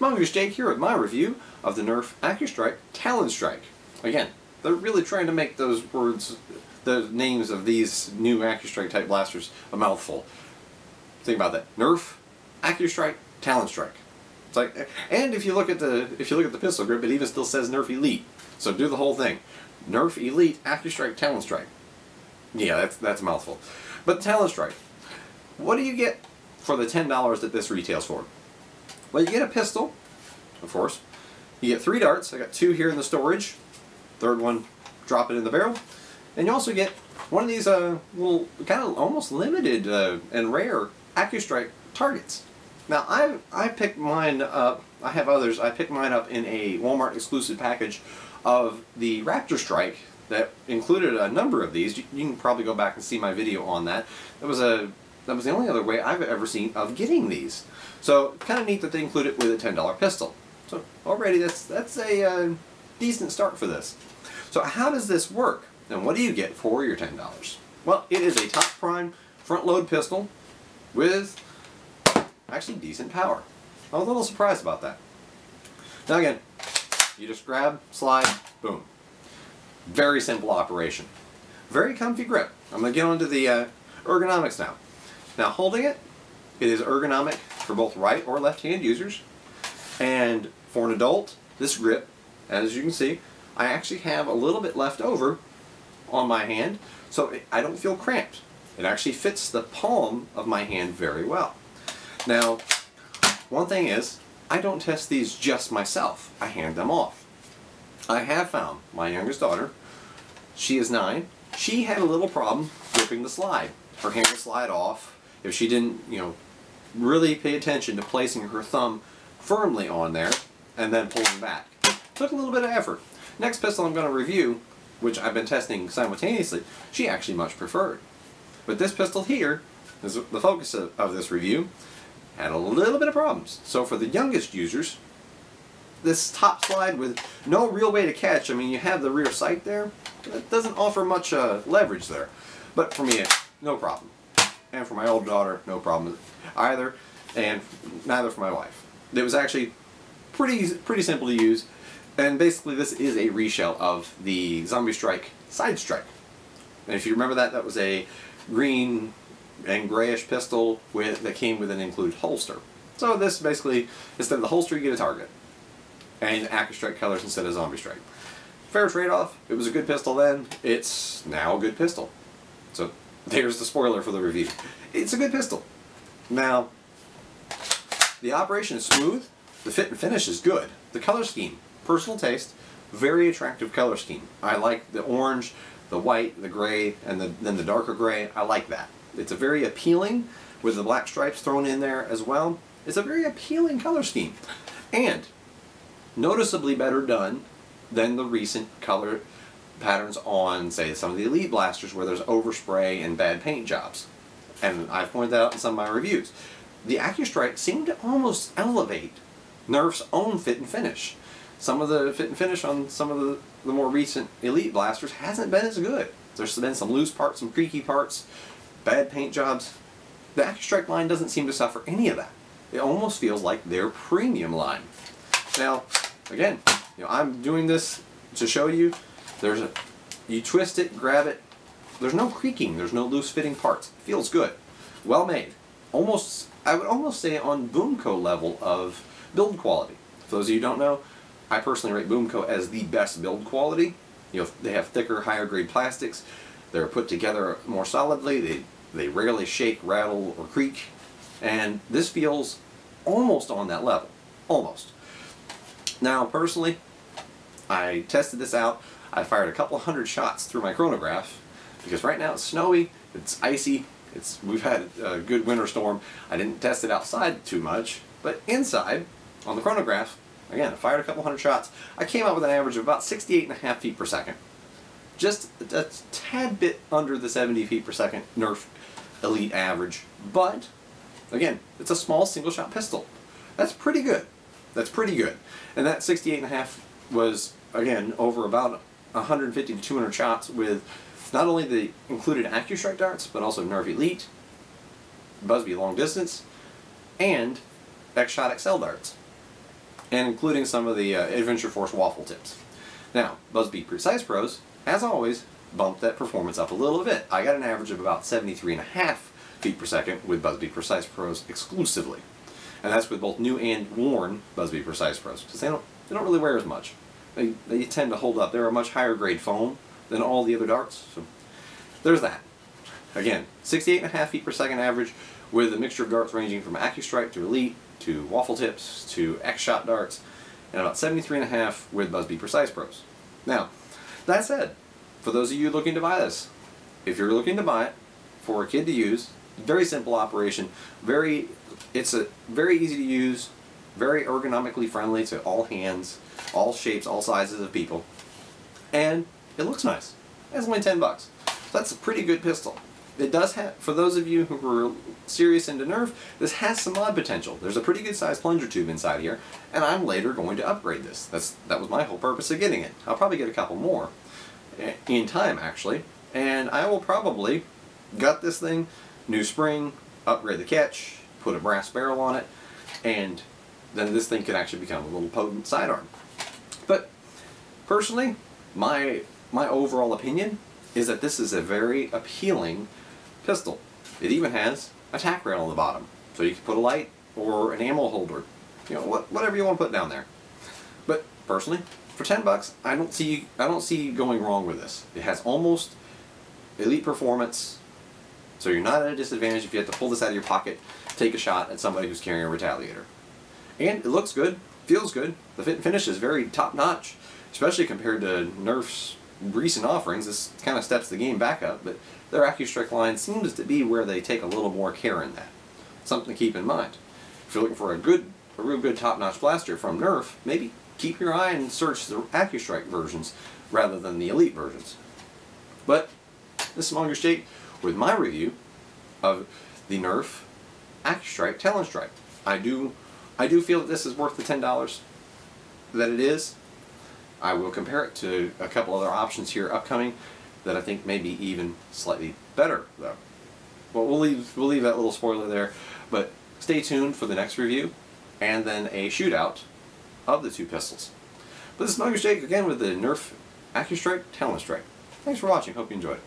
Mongoose Jake here with my review of the Nerf Accustrike TalonStrike. Again, they're really trying to make those words, the names of these new Accustrike type blasters, a mouthful. Think about that. Nerf Accustrike TalonStrike. It's like, and if you look at the pistol grip, it even still says Nerf Elite. So do the whole thing. Nerf Elite Accustrike TalonStrike. Yeah, that's a mouthful. But TalonStrike, what do you get for the $10 that this retails for? Well, you get a pistol, of course. You get 3 darts. I got 2 here in the storage. Third one, drop it in the barrel. And you also get one of these little, kind of almost limited and rare Accustrike targets. Now, I picked mine up. I have others. I picked mine up in a Walmart exclusive package of the Raptor Strike that included a number of these. You can probably go back and see my video on that. That was the only other way I've ever seen of getting these. So kind of neat that they include it with a $10 pistol. So already that's a decent start for this. So how does this work? And what do you get for your $10? Well, it is a top prime front load pistol with actually decent power. I was a little surprised about that. Now again, you just grab, slide, boom. Very simple operation. Very comfy grip. I'm going to get onto the ergonomics now. Now holding it, it is ergonomic for both right or left hand users. And for an adult, this grip, as you can see, I actually have a little bit left over on my hand, so I don't feel cramped. It actually fits the palm of my hand very well. Now, one thing is, I don't test these just myself. I hand them off. I have found my youngest daughter, she is 9, she had a little problem gripping the slide. Her hand would slide off if she didn't, really pay attention to placing her thumb firmly on there and then pulling back. Took a little bit of effort. Next pistol I'm going to review, which I've been testing simultaneously, she actually much preferred. But this pistol here, is the focus of this review, had a little bit of problems. So for the youngest users, this top slide with no real way to catch, I mean, you have the rear sight there, it doesn't offer much leverage there. But for me, no problem. And for my older daughter, no problem either, and neither for my wife. It was actually pretty simple to use, and basically this is a reshell of the Zombie Strike Side Strike. And if you remember that was a green and grayish pistol that came with an included holster. So this basically, instead of the holster, you get a target. And Accustrike colors instead of Zombie Strike. Fair trade-off. It was a good pistol then. It's now a good pistol. So there's the spoiler for the review. It's a good pistol. Now, the operation is smooth. The fit and finish is good. The color scheme, personal taste, very attractive color scheme. I like the orange, the white, the gray, and then the darker gray. I like that. It's a very appealing, with the black stripes thrown in there as well. It's a very appealing color scheme. And noticeably better done than the recent color patterns on, say, some of the Elite blasters where there's overspray and bad paint jobs. And I've pointed that out in some of my reviews. The Accustrike seemed to almost elevate Nerf's own fit and finish. Some of the fit and finish on some of the more recent Elite blasters hasn't been as good. There's been some loose parts, some creaky parts, bad paint jobs. The Accustrike line doesn't seem to suffer any of that. It almost feels like their premium line. Now, again, I'm doing this to show you. You twist it, grab it. There's no creaking. There's no loose fitting parts. It feels good. Well made. Almost, I would almost say on Boomco level of build quality. For those of you who don't know, I personally rate Boomco as the best build quality. They have thicker, higher grade plastics. They're put together more solidly. They rarely shake, rattle, or creak. And this feels almost on that level. Almost. Now, personally, I tested this out. I fired a couple hundred shots through my chronograph because right now it's snowy, it's icy, we've had a good winter storm. I didn't test it outside too much, but inside, on the chronograph, again, I fired a couple hundred shots. I came out with an average of about 68.5 feet per second. Just a tad bit under the 70 feet per second Nerf Elite average, but again, it's a small single-shot pistol. That's pretty good. That's pretty good. And that 68.5 was, again, over about 150 to 200 shots with not only the included Accustrike darts, but also Nerf Elite, Busby long distance, and X-Shot XL darts. and including some of the Adventure Force waffle tips. Now, Buzzbee Precise Pros, as always, bumped that performance up a little bit. I got an average of about 73.5 feet per second with Buzzbee Precise Pros exclusively. And that's with both new and worn Buzzbee Precise Pros, because they don't really wear as much. They tend to hold up. They're a much higher grade foam than all the other darts, so there's that. Again, 68.5 feet per second average with a mixture of darts ranging from Accustrike to Elite to waffle tips to X-Shot darts, and about 73.5 with Buzzbee Precise Pros. Now, that said, for those of you looking to buy this, if you're looking to buy it for a kid to use, very simple operation, it's a very easy to use, very ergonomically friendly to all hands, all shapes, all sizes of people, and it looks nice. It's only $10. So that's a pretty good pistol. It does have, for those of you who are serious into Nerf, this has some mod potential. There's a pretty good sized plunger tube inside here, and I'm later going to upgrade this. That was my whole purpose of getting it. I'll probably get a couple more in time, actually, and I will probably gut this thing, new spring, upgrade the catch, put a brass barrel on it, and then this thing can actually become a little potent sidearm. But personally, my overall opinion is that this is a very appealing pistol. It even has a tack rail on the bottom, so you can put a light or an ammo holder, whatever you want to put down there. But personally, for $10, I don't see going wrong with this. It has almost elite performance, so you're not at a disadvantage if you have to pull this out of your pocket, take a shot at somebody who's carrying a Retaliator. And it looks good, feels good. The fit and finish is very top-notch, especially compared to Nerf's recent offerings. This kind of steps the game back up, but their Accustrike line seems to be where they take a little more care in that. Something to keep in mind. If you're looking for a real good top-notch blaster from Nerf, maybe keep your eye and search the Accustrike versions rather than the Elite versions. But this is Mongoose Jake with my review of the Nerf Accustrike TalonStrike. I do feel that this is worth the $10 that it is. I will compare it to a couple other options here upcoming that I think may be even slightly better, though. Well, we'll leave that little spoiler there, but stay tuned for the next review and then a shootout of the two pistols. But this is Mongoose Jake again with the Nerf Accustrike TalonStrike. Thanks for watching. Hope you enjoyed it.